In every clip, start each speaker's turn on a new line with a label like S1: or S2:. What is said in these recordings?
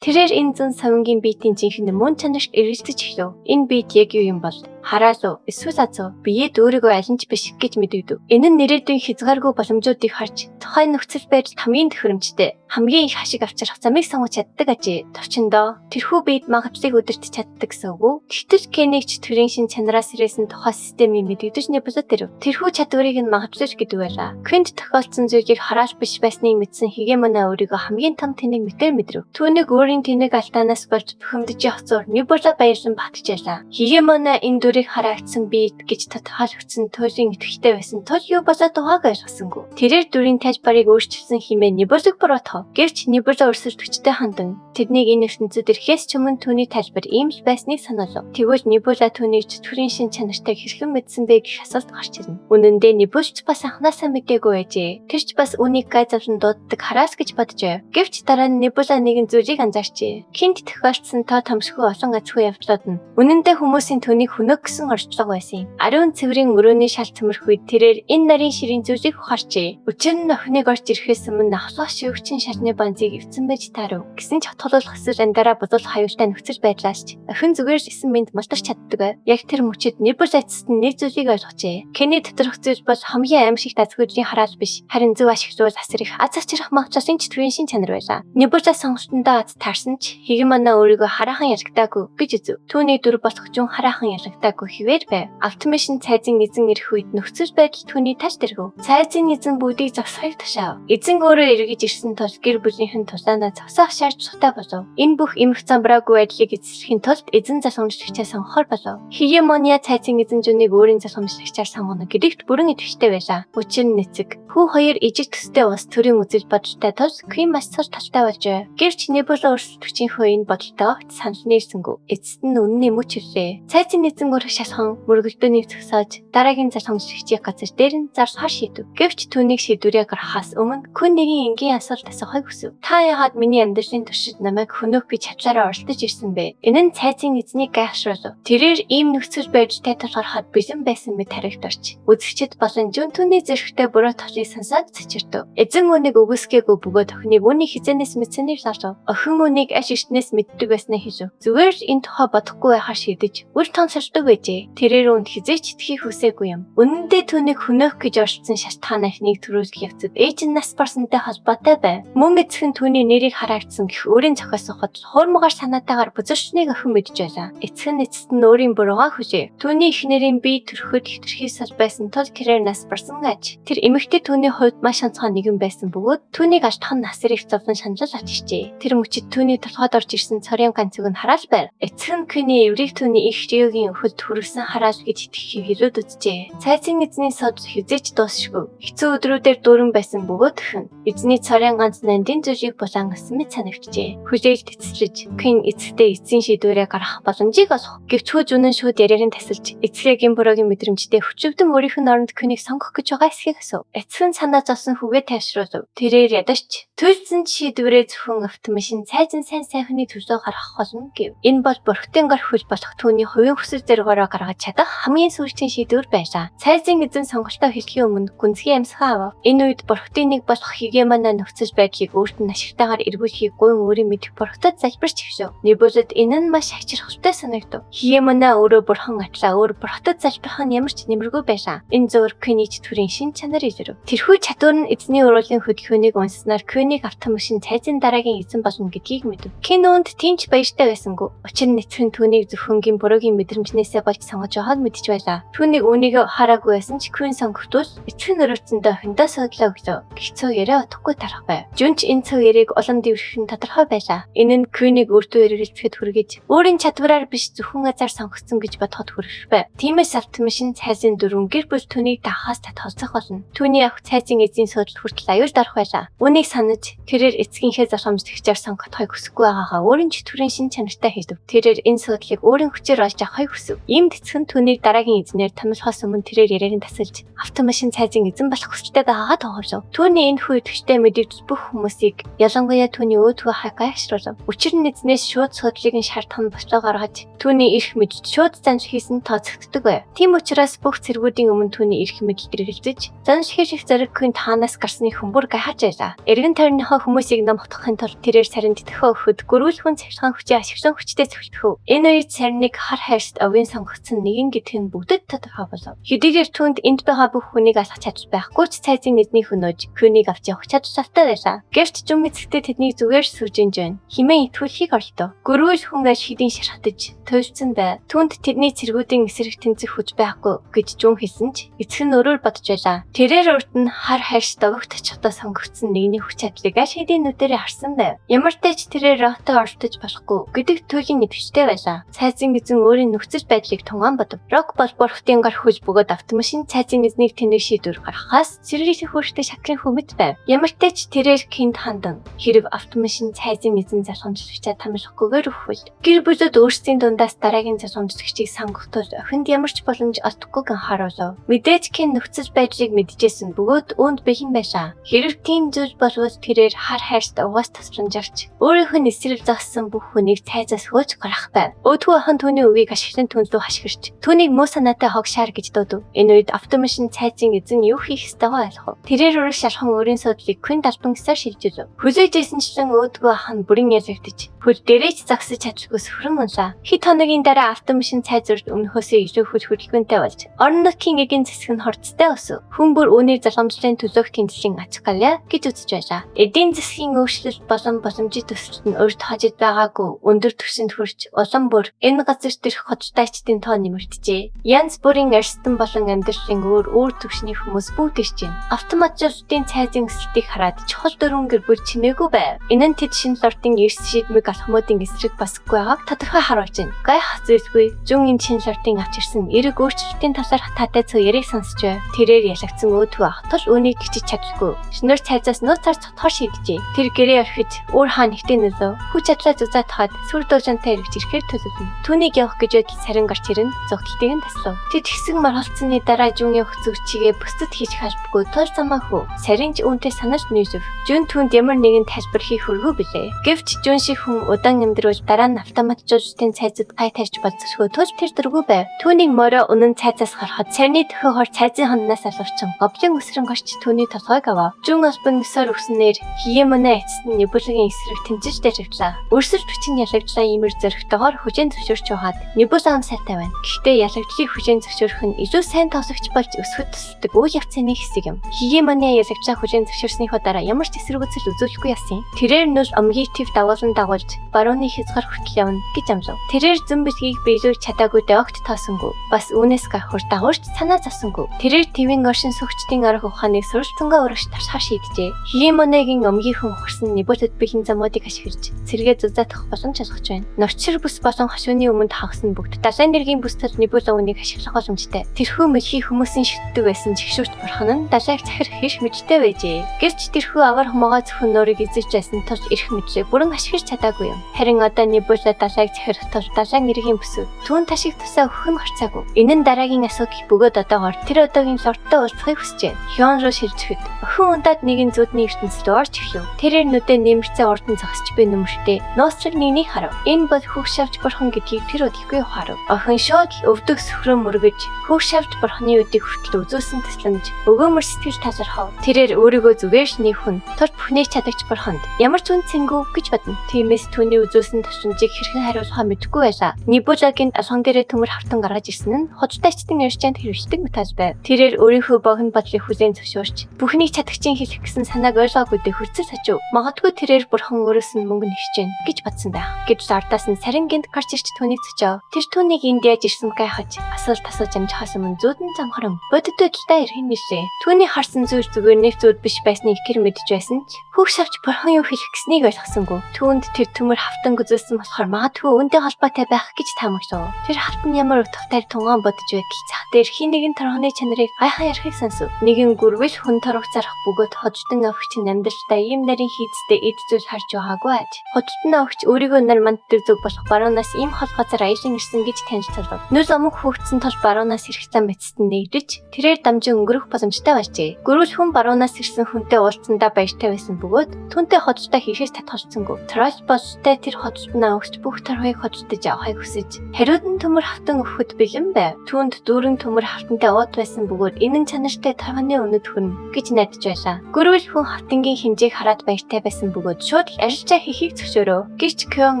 S1: Тэрээр энэ зүүн савингийн биетийн жинхэнэ мөн чанарт эргэлзэж эхлэв. Энэ биет яг юу юм бол? Хараалуу, эсвэл азуу, биед өөрийгөө аль нь ч биш гэж мэдэгдэв. Энэ нь нэрээдүйн хязгааргүй боломжуудыг харж, тухайн нөхцөл байдалд хамгийн төхөөрөмжтэй, хамгийн их хашиг авчрах замыг сонгож чаддаг ажээ. Товчондоо тэрхүү биед магадлалыг өдөртөж чаддаг гэсэн үг үү? Гэвч Кенигч төрийн шин чанараас ирсэн тухайн системийг мэдэгдэж нэбусад ирв. Тэрхүү чадварыг нь магадлал гэдэг байлаа. Квинт тохиолдсон зүйлийг хараал биш байсныг мэдсэн Хигемона өөрийгөө хамгийн том тэнэг мэтэр мэдрэв. Түүнийг өөрийн тэнэг алдаанаас болж бухимдаж явах зур Небула баярлан багтжээлаа. Хигемона энэ дүрийг хараагдсан биед гэж тодорхойлогдсон туйлын идэвхтэй байсан тул юу болоод байгааг ойлгосонгүй. Тэрээр дүрийн таж барыг өөрчилсөн хэмээн Небулаг буруутгав. Гэвч Небула өрсөлдөгчтэй хандан тэднийг энэ ертөнцид ирэхээс ч өмнө түүний тайлбар ийм л байсныг сануулв. Тэгвэл Небула түүнийг төрийн шин чанартай хэрхэн мэдсэн бэ гэх асуулт гарч ирнэ. Үнэн дээр Небулч бас анханасаа мэдээгүй байжээ. Тэр ч бас үнийг гайзавлан дууддаг хараас гэж боджээ. Гэвч дараа нь Небула нэгэн зүйлийг анзаарчээ. Кинт тохиолдсон тоо томшгүй олон азгүй явдлууд нь үнэн дээр хүмүүсийн түүнийг хөнөг гэсэн орчлого байсан юм. Ариун цэврийн өрөөний шал цөмөрх үед тэрээр энэ нарийн ширийн зүйлийг ухаарчээ. Өчир нь охиныг орж ирэхээс өмнө ахлах шивгчин шарны банзыг эвцэн байж таарав. Гэсэн ч хотголох эсвэл андараа бодол хаюултай нөхцөл байдлаас ч охин зүгээр исэн мэнд мултарч чаддаг. Яг тэр мөчөд Небула эцэст нь нэг зүйлийг ойлгожээ. Кенни доторх зүйл бол хамгийн аимшигт азгүйдрийн хараал биш. Харин зөв ашиглавал асар их аз авчрах магадaltaй төрийн шин чанар байлаа. Небула сонголтондоо аз таарсан ч Хигемона өөрийгөө хараахан ялгадаагүй гэж үзв. Түүний дүр болгочун хараахан ялгадаагүй хэвээр байв. Автомашин цайзын эзэн ирэх үед нөхцөл байдал түүний таж тэргв. Цайзын эзэн бүгдийг зогсохыг тушаав. Эзэн өөрөө эргэж ирсэн тул гэр бүлийнхэн тулаанаа зогсоох шаардлагатай болов. Энэ бүх эмх замбраагүй байдлыг эзэслэхийн тулд эзэн залхамжлагчаа сонгохоор болов. Хигемония цайзын эзэн жүнийг өөрийн залхамжлагчаар сонгоно гэдэгт бүрэн идэвхтэй байлаа. Учир нь эцэг. Хүү хоёр ижиг төстэй ус төрийн үзэл бодолтой тул Квин маш цар талтай болжээ. Гэвч Небула өрсөлдөгчийнхөө энэ бодолтой огт санал нийлсэнгүй. Эцэст нь үнэн юм үчирээ. Цайзын эзэн өрх шалхан мөргөлдөөнийг зогсоож дараагийн залхамжлагчийн газар дээр нь зарсахаар шийдэв. Гэвч түүнийг шийдвэрээ гаргахаас өмнө Квингийн энгийн асуулт асуухыг хүсв. Та яагаад миний амьдралын туршид намайг хөнөөх гэж хавцаараа оролдож ирсэн бэ? Энэ нь цайзын эзнийг гайхшруулв. Тэрээр ийм нөхцөл байдалтай тулгархад бэлэн байсан мэт харагдавч. Үзэгчд болон жүн түүний зэрэгтэй буруу талыг сонсоод цэцэрдэв. Эзэн үнийг үгүйсгээгүй бөгөөд охиныг үнийг хизэнээс мэдсэнийг лалав. Охин үнийг аш эртнээс мэддэг байснаа хэлв. Зүгээр энэ тухай бодохгүй байхаар шийдэж үр томсордог байжээ. Тэрээр үнд хизээч итгэхийг хүсээгүй юм. Үнэн дээр түүнийг хөнөөх гэж оролцсон шалтгаан ахныг төрүүлэх явцад ээж нь нас барсантай холбоотой байв. Мөн эцэг нь түүний нэрийг хараагдсан гэх өөрийн зохиосоход хуурмагаар санаатаагаар бүзэрчнийг охин мэдж байлаа. Эцэг нь эцэст нь өөрийн буруугаа хүлээв. Түүний эхнэрийн бие төрөхөд хэтэрхийсэл байсан тул тэрээр нас барсан аж. Тэр эмэгтэй түүний хувьд маш онцгой нэгэн байсан бөгөөд түүнийг алдах нь насэр их зовлон шаналл атчихжээ. Тэр мөчид түүний толгойд орж ирсэн цорын ганцыг нь хараал байр. Эцэг нь Квиний эврийг түүний их Риогийн өхөд төрүүлсэн хараал гэж итгэхийг хэлээд үзжээ. Цайзын эзний сод хизээч дуусшгүй. Хэцүү өдрүүдээр дүүрэн байсан бөгөөд хэн эзний цорын ганц нандин зүйлийг булан асан мэт санагджээ. Хүлээл тэцэлж Квин эцэгтэй эцсийн шийдвэрээ гаргах боломжийг олох. Гэвч хөөж үнэн шууд яриарын тасалж эцгээ гин буруугийн мэдрэмжтэй хүчөвдөн өөрийнх нь оронд Квинийг сонгох гэж байгаа эсхийг асуув. Эцэг нь санаа зовсон хүүгээ тайвшруулв. Тэрээр ядаж төлсөн шийдвэрээ зөвхөн автомашин цайзын сайн сайхны төлөө гаргах болно гэв. Энэ бол бүрхтэн гар хөл болох түүний хувийн хүсэл зоригоороо гаргаж чадах хамгийн сүүлчийн шийдвэр байлаа. Цайзын эзэн сонголтоо хэлхийн өмнө гүнзгий амьсгаа авав. Энэ үед бүрхтийн нэг болох Хигемона нөхцөл байдлыг өөрт нь ашигтайгаар эргүүлэхийг гуйн өөрийн мэдих бүрхтэд залбирч эхлэв. Небулад энэ нь маш хачирхалтай санагдав. Хигемона өөрөө бурхан атлаа өөр бүрхтэд залбирах нь ямар ч нэмэргүй байлаа. Энэ зөвөр Квиний төрийн шин чанар илэрв. Тэрхүү чадвар нь эзний уруулын хөдөлгөөнийг унснаар Квинийг автомашин цайзын дараагийн эзэн болно гэдгийг мэдв. Квин үүнд тэнч баяртай байсангүй. Учир нь эцэг нь түүнийг зөвхөнгийн буруугийн мэдрэмжнээсээ болж сонгож байгааг мэдж байлаа. Түүнийг үүнийг хараагүй байсан ч Квин сонгогдвол эцэг нь өрөөцөндөө охиндоо суудлаа өглөө. Гэвч яриа утгагүй тарах байв. Жүнч энэ цаг яриг улам дэвших нь тодорхой байлаа. Энэ нь Квинийг өөртөө эргэлзэхэд хүргэж өөрийн чадвараар биш зөвхөн азар сонгогдсон гэж бодоход хүрэх байв. Тиймээс автомашин цайзын дөрвөн гэр бүл түүнийг дагахаас татгалзах болно. Түүний авах цайзын эзэн суудал хүртэл аюул дарах байлаа. Үнийг санаж тэрээр эцгийнхээ залхамжлагчаар сонгохыг хүсэхгүй байгаагаа өөрийн ч төрийн шин чанартай хэлв. Тэрээр энэ суудлыг өөрийн хүчээр олж авахыг хүсв. Ийм эцэг нь түүнийг дараагийн эзнээр томилхоос өмнө тэрээр яриаг тасалж автомашин цайзын эзэн болох хүсэлтэй байгаагаа тохиолов. Түүний энэ хүү идэвхтэй мэдэгдэл бүх хүмүүсийг ялангуяа түүний өөдгөө гайхшруулв. Учир нь эзнээс шууд суудлыг нь шаардах нь бослоо гаргаж түүний эрх мэдж шууд занш хийсэн тооцогддог байв. Тийм учраас бүх цэргүүдийн өмнө түүний эрх мэдэл хэрэгэлдэж занш хийх зэрэг Квин таанаас гарсны хүмбэр гайхаж байлаа. Эргэн тойрны орныхоо хүмүүсийг номхдохын тулд тэрээр саринд төхөө өгөхөд гөрүүл хүн цахилгаан хүчээ ашиглан хүчтэй зөвлөх. Энэ үед сарныг хар хайрт овын сонгогдсон нэгэн гэдг нь бүгдэд тодорхой болов. Хэдийгээр түүнд энд байгаа бүх хүнийг алах чадвар байхгүй ч цайзын эзний хөнөөж хүнийг авч явах чадвартай байлаа. Гэвч зүм эцэгтэй тэднийг зүгээр сүжинж байна. Химэн итгүүлэхийг оролдов. Гөрүүл хүн аж хідийн шархтаж туйлцсан бай. Түүнд тэдний цэргүүдийн эсрэг тэнцэх хүч байхгүй гэж зүүн хэлсэн ч эцэг нь өөрөөр бодож байлаа. Тэрээр урд нь хар хайрт овогт очихдоо сонгогдсон нэгний хүч чадлыг аж хідийн нүдэрээ харсан байв. Ямар ч тач тэрээр роттой оролдож болохгүй гэдэг туйлын идэвчтэй байлаа. Цайзын эзэн өөрийн нөхцөл байдлыг тунгаан бодов. Рок бол бурхтын гар хөөж бөгөөд автомашин цайзын эзнийг тэнэг шийдвэр гаргахаас сэргийлэх хүртэл шатлын хүмэд байв. Ямар ч тач тэрээр кинд хандан хэрэг автомашин цайзын эзэн залхамжлагчаа тамилахгүйгээр өгвөл гэр бүлүүд өөрсдийн дундаас дараагийн залхамжлагчийг сонгох тул охинд ямар ч боломж олдохгүйг анхааруулав. Мэдээж кин нөхцөл байдлыг мэдчихсэн бөгөөд үүнд бэхэн байлаа. Хэрэг тийм зүйл болвол тэрээр хар хайрт угаас тасрамжарч өөрийнх нь эсрэг зогссон бүх хүнийг цайзаас хөөж гарах байв. Өөдгөө хан түүний үгийг ашиглан түнлүү хашгирч түүнийг муу санаатай хогшаар гэж дуудав. Энэ үед автомашин цайзын эзэн юу хийх ёстойгоо ойлгов. Тэрээр ураг шалхан өөрийн суудлыг күн далбангасаар шилжүүлв. Хүлээжсэнчлэн өөдгөө хан бүрэн ялагдаж хөл дээрээч загсаж чадчихгүй сөхрөн унлаа. Хэд хоногийн дараа автомашин цайзурд өмнөхөөсөө илүү хөл хөдөлгөөнтэй болж орон нутгийн эгийн засаг нь хорцтой өсөв. Хүн бүр үүний залхамжлалын төлөөх тэмцлийн аж галаа гэж үзэж байлаа. Эдийн засгийн өөрчлөлт болон боломжит төсөлт нь урьд хажид байгаагүй өндөр түвшинд хүрч улам бүр энэ газар дээрх хоцтайчдын тоо нэмэгдэжээ. Янз бүрийн арстан болон амьдралын өөр түвшний хүмүүс бүгд ирж байна. Автоматжуулалтын цайзын өсөлтийг хараад чухал дөрвөн гэр бүл чимээгүй байв. Энэ нь тэд шинэ лортын эрс шийдмэг алхмуудын эсрэг басгүй байгааг тодорхой харуулж байна. Гайх зүйлгүй зүүн энэ шинэ лортын авч ирсэн эрэг өөрчлөлтийн талаар хатаатай цоо яриг сонсч байв. Тэрээр ялагдсан өөдгөө ах тул үүнийг гिचиж чаддаггүй. Шнөр цайзаас нууцаар цотхоор шийдэжээ. Тэр гэрээ орхиж өөр хаан ихтэй нөлөө хүч чадлаа зузаат хаад сүр дуулжантай эргэж ирэхээр төлөвлөнө. Түүнийг явах гэж байтал сарин гарч ирэн зогтлтыг нь таслав. Тэд хэсэг маргалцсны дараа жүнгийн хөцөг чигээ бусдад хийж халбгүй тол замаагүй саринж үүнтэй санаж нийлв. Жүн түүнд ямар нэгэн тайлбар хийх хүргүй билээ. Гэвч жүн шиг хүн удаан амьдруул дараа нь автоматжуулалтын цайзад гай тарьж болцсохөө тул тэр дургүй байв. Түүнийг морой үнэн цайзаас гарахад сарны төхөөр цайзын хонноос алуурчин говлын өсрөн гарч түүний толгойг авав. Жүн албан өсөөр өгснээр хиемөнэ эцэст нь Нибулгийн эсрэг тэмцэж дайрагдлаа. Өрсөлд хүчин ялагдлаа иймэр зөрөгтэйгээр хүчин зөвшөөрч ухаад Нибул ам сайтай байна. Гэхдээ ялагдлыг хүчин зөвшөөрөх нь илүү сайн тосогч болж өсгөд тусдаг үе явцны хэсэг юм. Хиемөнэ ялагдлаа хүчин зөвшөөрснийхөө дараа ямар ч эсэргүүцэл үзүүлэхгүй яасан. Тэрээр нүл омгитив дагуулan дагуулж барууны хязгаар хүртэл явна гэж амлав. Тэрээр зүүн бэлгийг биелүүлж чадаагүйдээ огт тоосонгүй. Бас үүнээс гахур дагуурч санаа засангүй. Тэрээр твийн оршин суугчдын арга ухааныг суралцсангаа урагш таршаар шийджээ. Хиемөнэгийн омгийн хүн хөрсөн Нибулд бэхэн замуудыг ашиглаж цэргээ зузаатах боломж олгож байна. Норчир бүс болон хашууны өмнөд хагасан бүгд далайн дэргийн бүс тал Нибул өвнийг ашиглах боломжтой. Тэрхүү мэлхий хүмүүсийн шигтдэг байсан жигшүүрт бурхан нь далайг захирах хиш мэдтэй байжээ. Гэвч тэрхүү агаар хумаагаа зөвхөн өөрийг эзэж байсан тул эрх мэдлээ бүрэн ашиглаж чадаагүй юм. Харин одоо Нибул далайг захирах тул далайн нэргийн бүсүүд түүн ташиг тусаа өгөх нь харцаагүй. Энэ нь дараагийн асуудал бөгөөд одоогоор тэр одоогийн лорттой уулзахыг хүсэж байна. Хён руу шилжихэд охин ундаад нэгэн зүудний ертөнцид орж эхлэв. Тэрээр нүдэ нэмэрцээ урдан зогсож буй нүмертэй ноосрог нэгнийг харав. Энэ бол хөвг шавж бурхан гэдгийг тэр удалгүй ухаарав. Охин шууд өвдөг сөхрөө мөргөж хөвг шавж бурханы үдийг хүртэл үзүүлсэн төсөлмж өгөөмөр сэтгэл талархав. Тэрээр өөрийгөө зүгээр ш нэвхэн тул бүхнийг чадагч бурханд ямар ч үн цэнгүү гэж бодно. Тиймээс түүний үзүүлсэн тушинжийг хэрхэн хариулахаа мэдэхгүй байлаа. Нибулагийн алхан дээрээ төмөр хавтан гаргаж ирсэн нь хоцтайчдын ярьжаанд хэрэгждэг метал байв. Тэрээр өөрийнхөө богино бодлыг хүлээн зөвшөөрч бүхнийг чадагчийн хэлэх гэсэн санааг ойлгоогүйдээ хүрцэл сачив. Магадгүй тэрээр бурхан өөрөөс нь мөнгө нэгж гин гэж бодсон байх. Гэвч ардаас нь сарин гинт гарч ирж түүнийг зөчөө. Тэр түүнийг энд яаж ирсэн гайхаж асуулт асууж амжихаас өмнө зүүдэн замхарам бодит байдалтай ирэх юм билээ. Түүний харсан зүйл зүгээр нэг зүйл биш байсныг ихэр мэдж байсан ч хөвг шавж бурхан юу хэлэх гэснийг ойлгосонгүй. Түүнд тэр төмөр хавтан гүзэлсэн болохоор магадгүй үүнтэй холбоотой байх гэж таамаглав. Тэр хавтан ямар утгатай тунгаан бодож байтал цах дээр хин нэгэн торгоны чанарыг гайхаа ярихыг сонсов. Нэгэн гүрвэл хүн торог зарах бөгөөд хожтон авахчийн амьдралдаа ийм нарийн хийцтэй эд зүйл харж байгаагүй аж. Хожтон авахч өөрийгөө нар манддаг зүг болох баруунаас ийм холбооцоор аяшин ирсэн гэж танилцуулав. Нүл омог хөөгдсөн тул баруунаас ирэх зам мэдсэнд нэгдэж тэрээр дамжин өнгөрөх боломжтой байжээ. Гүрвэл хүн баруунаас ирсэн хүнтэй уулзсандаа баяртай байсан бөгөөд түүнтэй хоцтой хийхээс татгалцсангүй. Трол болтой тэр хоцтон авахч бүх торгыг хоцтож авахыг хүсэж хариуд нь төмөр хавтан өгөхөд бэлэн байв. Түүнд дүүрэн төмөр хавтантай уут байсан бөгөөд энэ нь чанартай торгоны өнөд хүрнэ гэж найдаж байлаа. Гүрвэл хүн хавтангийн хэмжээг хараад баяртай байсан бөгөөд шууд арилжаа хийхийг зөвшөөрөв. Гэвч Кён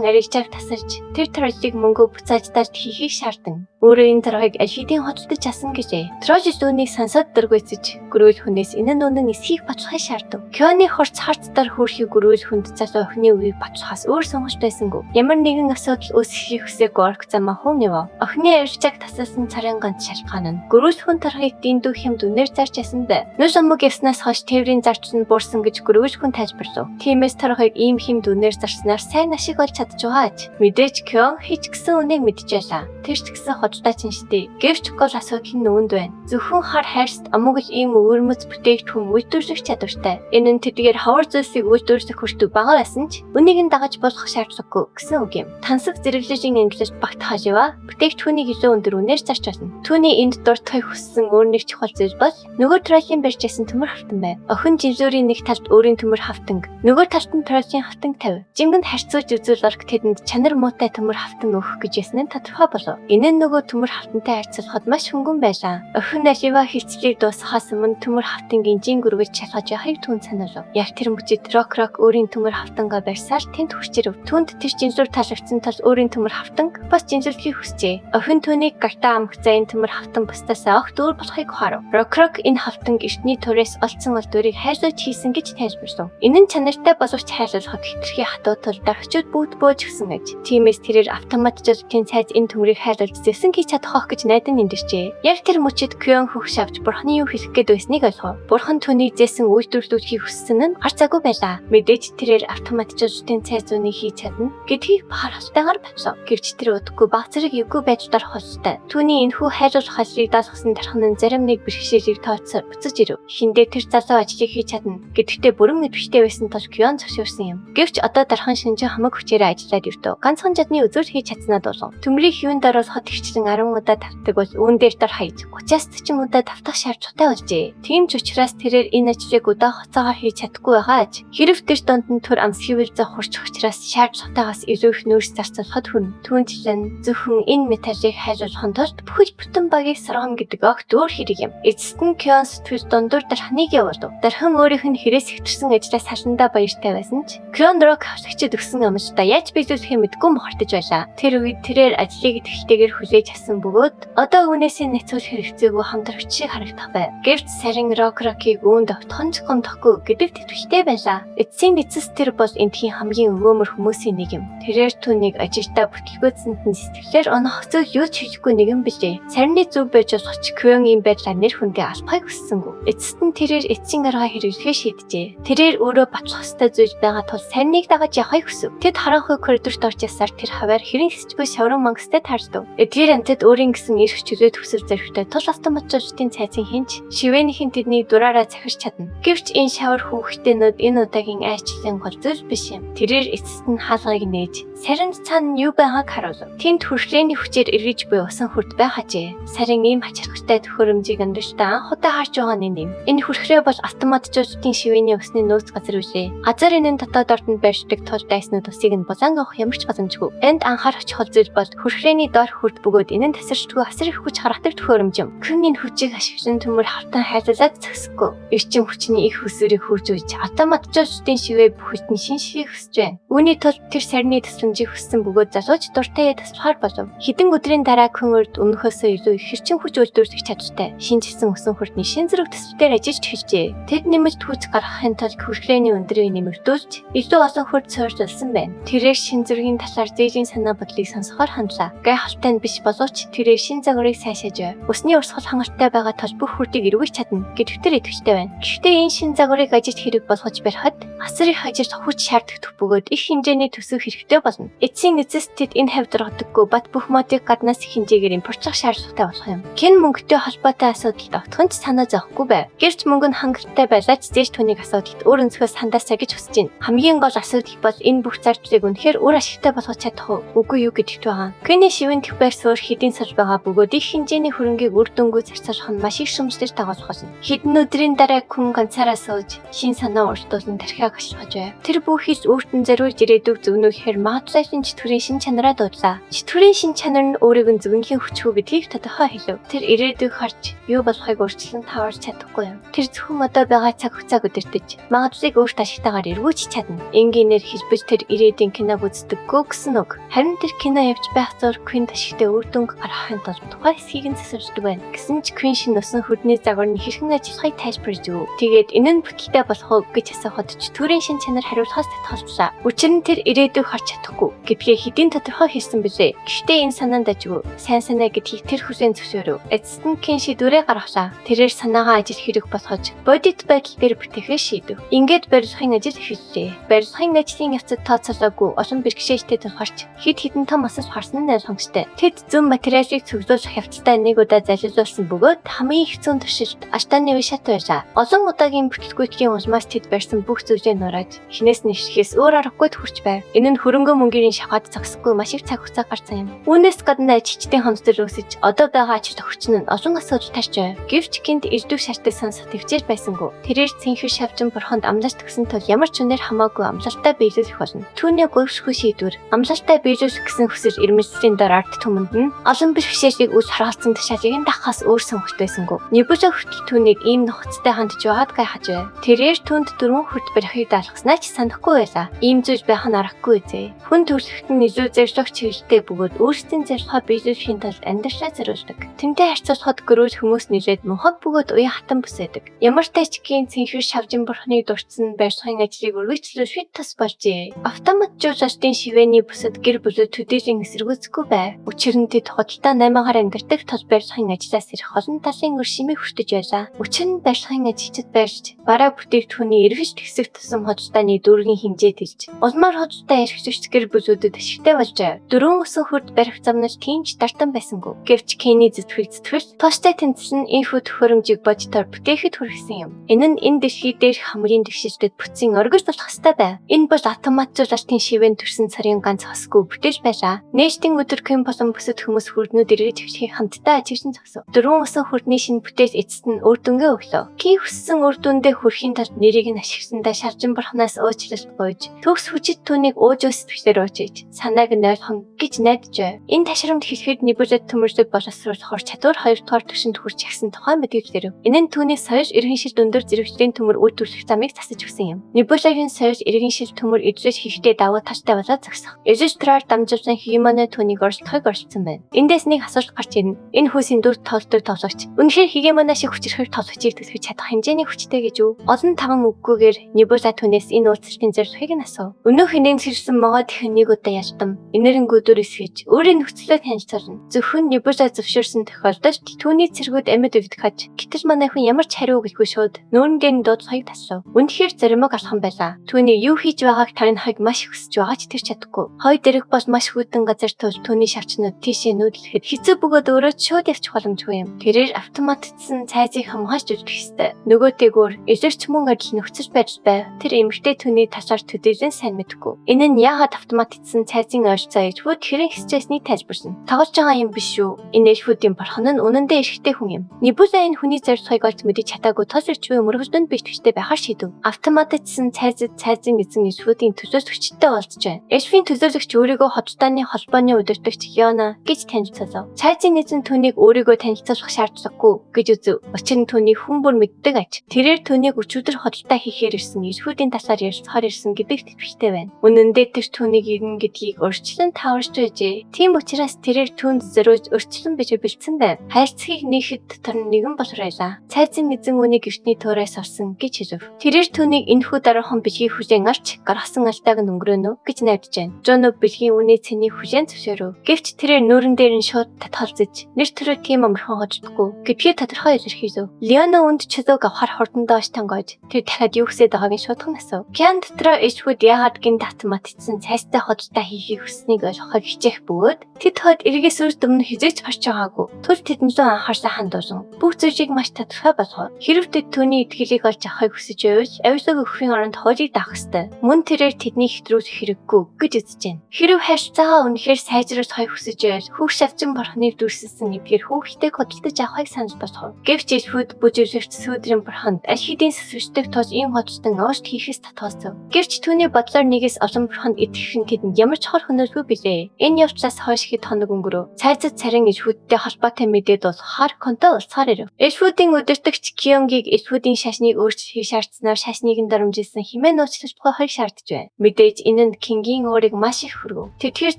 S1: арилжааг тасарч тэр троллийг мөнгө буцааж дарж хийхийг шаардсан. Өөрөө энэ тархыг аль хэдийн хөдөлтөж асан гэжээ. Трожи үүнийг сансаад дөрвөөцөж гөрөөл хүнээс энэ нүнэн эсхийг батлахыг шаардав. Кёны хорц харцдаар хөөрхийг гөрөөл хүнд засаа охины үгийг батлахаас өөр сонгож байсангүй. Ямар нэгэн асуудал үүсэхийг хүсээгүй орк замаа хүнэв. Охины арилжааг тасаасан царын ганц шалтгаан нь гөрөөл хүн тархыг дэндүү хэмд үнээр зарж ясан бай. Нүс өмг явснаас хойш тээврийн зарч нь буурсан гэж гөрөөл хүн тайлбарлав. Тиймээс тархыг ийм хэмд үнээр зарснаар сайн ашиг олж чадж байгаач. Мэдээж Кён хич гисэн үнийг мэдчихлаа. Тэр ч гэсэн хождоо чинштэй. Гэвч гол асуудал нь үүнд байна. Зөвхөн хар хайрст амгал ийм өөрмөц бүтээгдэхүүн үйлдвэрлэх чадвартай. Энэ нь тэдгээр ховор зүйлсийг үйлдвэрлэх хүртэл бага байсан ч үнийг нь дагаж болох шаардлагагүй гэсэн үг юм. Тансаг зэрэглэжийн ангилалд багт хажива бүтээгдэхүүнийг илүү өндөр үнээр зарч болно. Түүний энд дуртахыг хүссэн өөр нэг чухал зүйл бол нөгөө троллийн барьж ясан төмөр хавтан байв. Охин жинзүүрийн нэг талд өөрийн төмөр хавтанг, нөгөө талд нь троллийн хавтанг тавь. Жингэнд харьцуулж үзвэл орк тэдэнд чанар муутай төмөр хавтан өгөх гэж ясан нь тодорхой болов. Энэ нь нөгөө төмөр хавтантай харьцуулахад маш хөнгөн байлаа. Охин Алива хилцлийг дуусгахаас өмнө төмөр хавтангийн жин гүргэж шалгаж яхахыг түүнд санаалав. Яг тэр мөчид Рок өөрийн төмөр хавтангаа барьсаар тэнд хүрчирв. Түүнд тэр жинзүүр таалагдсан тул өөрийн төмөр хавтанг бас жинзүүлэхийг хүсжээ. Охин түүнийг гартаа амгцаа энэ төмөр хавтан бусдасаа огт өөр болохыг харав. Рок энэ хавтанг эртний төрөөс олдсон олдврыг хайрлаж хийсэн гэж тайлбарлав. Энэ нь чанартай боловч хайрлуулахад хэтэрхий хатуу тул дарагчид бүгд бөөж гисэн гэж. Тиймээс тэрээр автоматжуулалтын сайд энэ төмрийг хайрлуулж зэвсэн хийж чадах гэж найдан нэмэрчээ. Яг тэр мөчид Кён хөх шавж бурхны юу хэлэх гээд байсныг ойлгов. Бурхан түүнийг зэсэн үйлдвэрлүүлэхийг хүссэн нь гарцаагүй байлаа. Мэдээж тэрээр автоматжуулалтын цай зүүнийг хийж чадна гэдгийг бахар халтайгаар батлав. Гэвч тэр удахгүй баг зэрэг эвгүй байдлаар холстой. Түүний энэхүү хайрлуулах ажлыг даалгасан дархан нь зарим нэг бэрхшээлийг тооцоор буцаж ирэв. Хиндэ тэр залуу ажлыг хийж чадна. Гэдэгтээ бүрэн идэвхтэй байсан тул Кён зөвшөөрсөн юм. Гэвч одоо дархан шинжэн хамаг хүчээрээ ажиллаад ивдэв. Ганцхан жадны өзөр хийж чадсанаа дуулав. Төмрийг юунд оруулахад ихчлэн 10 удаа тавтдаг бол үүн дээр дор хаяж 30-40 удаа тавтах шаардлагатай болжээ. Тийм ч учраас тэрээр энэ ажлыг удаа хугацаагаар хийж чадахгүй байгаач. Хэрв тэр донд нь төр амс хөвөлзөө хурчих учраас шаардлагатайгаас илүү их нөөц зарцуулахад хүрнэ. Түүнчлэн зөвхөн энэ металлыг хайрлуулахын тулд бүхэл бүтэн багийг саргам гэдэг огт өөр хэрэг юм. Эцэст нь Кён сэтгэл дундуур дархныг явуулав. Дархан өөрийнх нь хэрэгс хэвтэрсэн ажлаас саландаа баяртай байсан ч Кён Рок хавсагчид өгсөн амжилтаа яаж биелүүлэхээ мэдгүй мохортож байлаа. Тэр үед тэрээр ажлыг ихтэйгээр хүлээж авсан бөгөөд одоо үүнээсээ нэцүүл хэрэгцээгүй хамтрагч шиг харагдах байв. Гэвч сарин Рокийг үүнд автхан ч гомдохгүй гэдэгт итгэвчтэй байлаа. Эцсийн эцэс тэр бол энтхийн хамгийн өгөөмөр хүмүүсийн нэг юм. Тэрээр түүнийг ажилдаа бүтлгөөцөнд нь сэтгэлээр онох зүйл юу ч хийхгүй нэгэн билээ. Сарны зүв байж болох ч Кён ийм байдлаар нэр хүндээ албахыг хүссэнгүй. Эцэст нь тэрээр эцсийн арга хэрэглэхээ шийджээ. Тэрээр өөрөө батлах ёстой зүйл байгаа тул сарныг дагаж явахыг хүсв. Тэд харанхуй коридорт орж ясаар тэр хаваар хэрэн хэсчгүй шаврын мангастай таардаг. Эдгээр амтд өөрийн гэсэн эрх чөлөөт хүсэл зоригтой тул автоматжуулалтын цайзын хинч шивэнийхэн тэдний дураараа захирч чадна. Гэвч энэ шавар хүүхдэнүүд энэ удаагийн айчлалын гол зүйл биш юм. Тэрээр эцэст нь хаалгыг нээж саринд цаана юу байгааг харуулв. Тэнд хүрхрээний хүчээр эргэж буй усан хүрт байхажээ. Сарин ийм хачирхалтай төхөөрөмжийг амьдралтаа анх удаа харж байгаа нь юм. Энэ хүрхрээ бол автоматжуулалтын шивэний усны нөөц газар үлээ. Газар энэ дотоод ордонд байршдаг тул дайснууд усыг нь булан авах ямар ч боломжгүй. Энд анхаарах чухал зүйл бол хүрхрээний доор хүрт бөгөөд энэ нь тасарчдгүй асар их хүч харгадаг төхөөрөмж юм. Кёнийн хүчийг ашиглан төмөр хавтан хайрлуулаад зөксөхгүй. Эрчим хүчний их өсвөрийг хурж үйж автоматжуулалтын шивээ бүхэлд нь шин шивийг хүсэж байна. Үүний тулд тэр сарны тасламжийг хүссэн бөгөөд залууч дуртай таслахаар болов. Хэдэн өдрийн дараа Кён өмнөхөөсөө илүү их эрчим хүч үйлдвэрлэх чадвартай. Шинжилсэн усан хүртний шин зэрэг төсвөлтөөр ажиллаж эхэлжээ. Тэд нэмж хүч гаргахын тулд хүрхрээний өндрийг нэмэгдүүлж илүү олон хүч суурьлуулсан байна. Тэрээр шин зэргийн талаар зээлийн санаа бодлыг сонсохоор хандлаа. Гай халтай нь биш боловч тэрээр шин загварыг сайшааж усны урсгал хангалттай байгаа тул бүх хүртийг эргүүлж чадна гэдэгтэр идэвхтэй байна. Гэхдээ энэ шин загварыг ажиж хэрэг болгож барихад асар их ажил хүч шаарддаг бөгөөд их хэмжээний төсөв хэрэгтэй болно. Эцсийн эцэст тэд энэ хавьд ордоггүй бат бүх модыг гаднаас их хэмжээгээр импортлох шаардлагатай болох юм. Кен мөнгөтэй холбоотой асуудалд огтхон ч санаа зовхгүй байв. Гэрч мөнгө нь хангалттай байлаач зээж түүнийг асуудалд өөр өнцгөөс хандаасаа гэж хүсэж байна. Хамгийн гол асуудал бол энэ бүх зардлыг үнэхээр өөр ашигтай болгож чадах үгүй юу гэдэгт байгаа. Кёний шивэн төвбэр суур хэдийн сар байгаа бөгөөд их хэмжээний хөрөнгийг үр дүнгүй зарцуулах нь маш их шүмжлэж дагуулах болно. Хэдэн өдрийн дараа Кён ганцаараа сууж шин санаа уртуулан тархиаг ашиглаж байв. Тэр бүхийс өөртөө зориулж ирээдүг зөвнөх хэр магадлалын чөтгөрийн шин чанараа дуудлаа. Чөтгөрийн шин чанар нь өөрийг нь зөвөнхийн хүчгүй гэдгийг тодорхой хэлв. Тэр ирээдүг харж юу болохыг өөрчлөн таварч чадахгүй юм. Тэр зөвхөн одоо байгаа цаг хугацааг өдөртөж гэж магадгүй өөрт ашигтайгаар эргүүлж чадна. Энгийнээр хэлбэл тэр ирээдүйн киног үздэггүй гэсэн үг. Харин тэр кино явж байх зур Queen ашигтай үр дүнг гаргахын тулд тухайн хэсгийг нь засварчдаг байна. Гэсэн ч Queen шин усан хүрдний загвар нь хэрхэн ажиллахыг тайлбарлаж өг. Тэгээд энэ нь бүтэлтэй болох уу гэж асуухад ч төрийн шин чанар хариулахаас татгалзлаа. Учир нь тэр ирээдүйг харж чадахгүй гэдгээ хэдийн тодорхой хэлсэн бизээ. Гэхдээ энэ санаанд ажгүй. Сайн санаа гэдгийг тэр хүсэн зөвшөөрөв. Эцэст нь Queen шийдвэрээ гаргалаа. Тэрээр санаагаа ажил хэрэг болгож бодит байдал дээр бүтээхээ шийдэв. Ингээд барилгын ажил эхэллээ. Барилгын ажлын явцад тооцоолоогүй олон бэрхшээлтэй тулгарч хэд хэдэн том асаж харсан нь ойлгомжтой. Тэд зөв материалыг цуглуулах явцдаа нэг удаа залилуулсан бөгөөд хамгийн хэцүү туршилт аштааны үе шат байжаа. Олон удаагийн бүтлгүүтлийн улмаас тэд барьсан бүх зүйлээ нураад хинээс нэшрэхээс өөр аргагүй хүрч байв. Энэ нь хөрөнгө мөнгөний шавхад зогсохгүй маш их цаг хугацаа гарсан юм. Үүнээс гадна ажилчдын хонцлол өсөж одоо байгаа ач тохирчин нь олон асуудал тарж байв. Гэвч гинт ирдүг шаардыг сонсох төвчээр байсангүй. Тэрээр цэнхэр шавжин борхонд амлаж тгсэн тул ямар ч үнээр хамаагүй амлалтаа биелүүлэх болно. Түүний говьшгүй шийдвэр амлалтаа биелүүлэх гэсэн хүсэл ирмэлцлийн дор ард түмэнд нь олон бэрхшээлийг үл харгалзсан тушаалыг дахаас өөр сонголт байсангүй. Нибужа хүртэл түүнийг ийм нухацтай хандж байгаад гайхаж байв. Тэрээр түүнд 4 хүрт барихыг даалгаснаа ч санахгүй байлаа. Ийм зүйл байх нь аргагүй зэ. Хүн төрөлхтөн нь илүү зорилгоч чиглэлтэй бөгөөд өөрсдийн зорилгоо биелүүлэхийн тулд амьдралаа зориулдаг. Тэнтэй харьцуулахад гөрөөс хүмүүс нэлээд мөнхөд бөгөөд уян хатан бүсэдэг. Ямар ч тачгийн цэнхэр шавжин бурхныг дурдсан барилгын ажлыг үргэлжлүүлэхэд тус болжээ. Автоматжуулалтын шивэний бүсэд гэр бүлүүд төдийлөн эсэргүүцэхгүй байв. Учир нь тэд худалдаа 8-аар амьдардаг тул барилгын ажлаас ирэх олон талын үр шимийг хүртэж байлаа. Учир нь барилгын ажилчид барьж бараа бүтээгдэхүүний эргэлт хэсэг тусам худалдааны дүүргийн хэмжээ дэлж улмаар худалдаа эрхлэгч гэр бүлүүдэд ашигтай болжээ. 4 өсөн хүрт барих замнаж тийнч дартан байсангүй. Гэвч Кенни зүтгэл тустай тэмцэл нь инфо төхөөрөмжийг бодитоор бүтээхэд хүргэсэн юм. Энэ нь энэ дэлхий дээрх хамгийн дэвшилтэд бүтцийн оргиж болох ёстой байв. Энэ бол автоматжуулалтын шивэн төрсэн царийн ганц хосгүй бүтээл байлаа. Нээштийн өдөр Кем болон бүсэд хүмүүс хүрднүүд эргэж хэвших хамтдаа ажиглан зогсов. 4 өсөн хүрдний шинэ бүтээл эцэст нь үр дүнгээ өглөө. Ки хүссэн үр дүндээ хүрэхийн тулд нэрийг нь ашигласандаа шавжин бурхнаас уучлалт гуйж төгс хүчит түүнийг ууж өсвөлээр уучиж санааг нь ойлгох гэж найдаж байв. Энэ ташрамд хэлэхэд нибужад төмөрлөг боловсруулах чадвар 2 дугаар түвшинд хүрч агсан тухай мэдээлэл. Энэ нь түүний соёл иргэншил өндөр зэрэгчлийн төмөр үйлдвэрлэх замыг засаж өгсөн юм. Нибужагийн соёл иргэншил төмөр эзлэж хийхдээ давуу талтай болоод зогсох. Эзэстраар дамжуулсан химоны түүнийг оролцохыг оролцсон байна. Эндээс нэг асуулт гарч ирнэ. Энэ хүйсийн дүр тоолдог тоглогч үнэхээр хигемона шиг хүчрхэр тоглогчийг төсвөж чадах хэмжээний хүчтэй гэж үү? Олон таван үггүйгээр Нибужа түүнээс энэ уулзалтын зорилгыг нь асуув. Өнөөх хинэн сэрсэн могоо тэхэн нэг удаа ялтам. Энэрэнгүүдээр эсгэж өөрийн нөхцөлөө танилцуулна. Зөвхөн Нибужа зөвшөөрсөн тохиолдолд түүний цэргүүд амьд өвдгөхөж гэтэл манай хүн ямар ч хариу өгөхгүй шууд нүүрэн дээр дуудахыг таслав. Үнэхээр заримыг алхан байлаа. Түүний юу хийж байгааг таних маш хүсэж байгаа ч тэр чадахгүй. Хой дэрэг бол маш хүйтэн газар тул түүний шавчнууд тийшээ нүүдлэхэд хэцүү бөгөөд өөрөө шууд явчих боломжгүй юм. Тэрээр автоматдсан цайзыг хамгаалж үзэх ёстой. Нөгөөтэйгөр эзэрч мөн адил нөхцөл байдал байв. Тэр эмэгтэй түүний тасаар төдийлэн сайн мэдгүй. Энэ нь яагаад автоматдсан цайзын ойрцоо ижбүүд хэрэг хэсчээснийг тайлбарсан. Тоглож байгаа юм биш үү? Энэ эльфүүдийн бурхан нь үнэндээ эрэгтэй хүн юм. Нибужа энэ хүний зорилгыг олж мэдэж чадаагүй тос ирчвээ мөргөлдөнд бэлтгэжтэй байхаар шийдэв. Автоматдсан цайзын эзэн эльфүүдийн төлөөлөгчтэй уулзж байна. Эльфийн төлөөлөгч өөрийгөө хотдооны холбооны удирдагч Йона гэж танилцуулав. Цайзын эзэн түүнийг өөрийгөө танилцуулах шаардлагагүй гэж үзв. Учир нь түүний хүн бүр мэддэг аж. Тэрээр түүнийг өчигдөр хотдоо хийхээр ирсэн эльфүүдийн тасаар ярилцахаар ирсэн гэдэгт итгэвчтэй байна. Үнэн дээр тэр түүнийг ирнэ гэдгийг урьдчилан тааварч байжээ. Тийм учраас тэрээр түүнд зориулж урьдчилан бэлдсэн байв. Хайрцгийг нээхэд дотор нэгэн болор байлаа. Цайзын эзэн үнийг эртний туурайс орсон гэж хэлв. Тэрээр түүнийг энэхүү дараахан бэлгийн хүлээн авч гаргасан алдааг нь өнгөрөөнө гэж найдаж байна. Жоно бэлгийн үнэ цэнийг хүлээн зөвшөөрөв. Гэвч тэрээр нүүрэн дээр нь шууд татгалзаж нэр төрөө тийм амархан хоцдоггүй гэдгийг тодорхой илэрхийлв. Леона үнд чөлөөг авахар хурдан доош тангойж тэр дахиад юу хүсэж байгааг нь шуудхан асуув. Кян дотроо ичгүүд яагаад гинт автоматдсан цайстай худалдаа хийхийг хүснэг ойлгохыг хичээх бөгөөд тэд хойд эргээс үр дүн хизээч харж байгаагүй. Түр тэдэнд л анхаарсан хандуулсан. Бүх зүйлийг маш тодорхой болгов. Хэрв тэд түүний итгэлийг олж авахыг хүсэж байвал авилгыг өгөхийн оронд хоолыг даах ёстой. Мөн тэрээр тэдний хэтрүүлэх хэрэггүй гэж үзэж байна. Хэрв харилцаагаа үнэхээр сайжруулах хүсэж байвал хүүх шавжин бурхныг дүрсэлсэн эдгээр хүүхдэйг хөдөлтөж авахыг санал болгов. Гэвч эльфүүд бүжиглэгч сүүдрийн бурханд аль хэдийн сэсвэрдэг тул ийм хөдөлтөн өөст хийхээс татгалзав. Гэвч түүний бодлоор нэгээс олон бурханд итгэх нь тэдэнд ямар ч хор хөнөөлгүй билээ. Энэ явдлаас хойш хэд хоног өнгөрөв. Цайзад царин эльфүүдтэй холбоотой мэдээд бол хар контой уулзахаар ирэв. Эльфүүдийн удирдагч Кионгийг эльфүүдийн шашныг өөрчлөхийг шаардсанаар шашныг нь дарамжилсан хэмээн нууцлах тухайг шаардж байна. Мэдээж энэ нь Кингийн өөрийг маш их хүргэв. Тэтгэр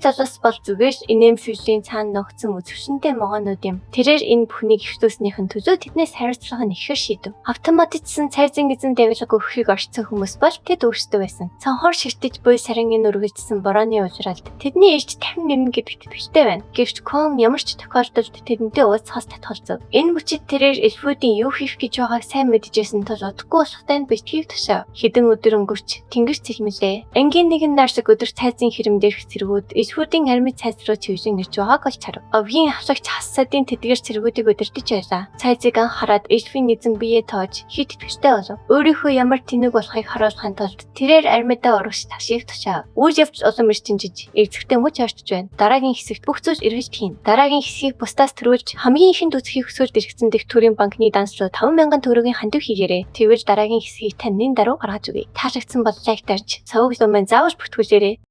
S1: залуус бол зүгээр инээмшүүллийн цаана ногцсон үзвшинтэй могоонууд юм. Тэрээр энэ бүхнийг ихтөөснийхэн төлөө тэднээс хариуцлага нь ихээр шийдэв. Автоматичсан цайзан эзэн дэглэг өгөхийг орцсон хүмүүс бол тэд өөрсдөө байсан. Цанхоор ширтэж буй сарингийн үргэлжсэн борооны ужралд тэдний ээж дахин нэрнэ гэдэгт итгэвчтэй байна. Гэвч Кон ямар ч тохиолдолд тэдэнтэй уулзахаас татгалзав. Энэ мөчид тэрээр эльфүүдийн юу хийх гэж байгааг сайн мэдчихсэн тул удахгүй болохтай нь битгий тушаав. Хэдэн өдөр өнгөрч тэнгэр цэлмэлээ. Ангийн нэгэн нар шиг өдөр цайзын хэрэм дээрх цэргүүд эльфүүдийн армид цайз руу чивжин ирж байгааг олж харав. Овгийн авлагч хассадын тэдгээр цэргүүдийг удирдах байлаа. Цайзыг анхаарад эльфийн эзэн биеэ тоож хит итгэвчтэй болов. Өөрийнхөө ямар тэнэг болохыг харуулахын тулд тэрээр армидаа урагш ташийг тушаав. Үйл явц улам эрчимжиж эвзэгтэй мөч орчиж байна. Дараагийн хэсэгт бүх зүйл эргэлж хийн. Дараагийн хэсгийг бусдаас төрүүлж хамгийн ихэнд үзэхийг хүсэж иргэсэн дэх төрийн банкны данс руу 5,000 төгрөгийн хандив хийгээрэй. Тэгвэл дараагийн хэсгийг таны даруй гаргаж өгье. Таалагдсан бол лайк дарж, сувг лумын заавал бүртгүүлээрэй.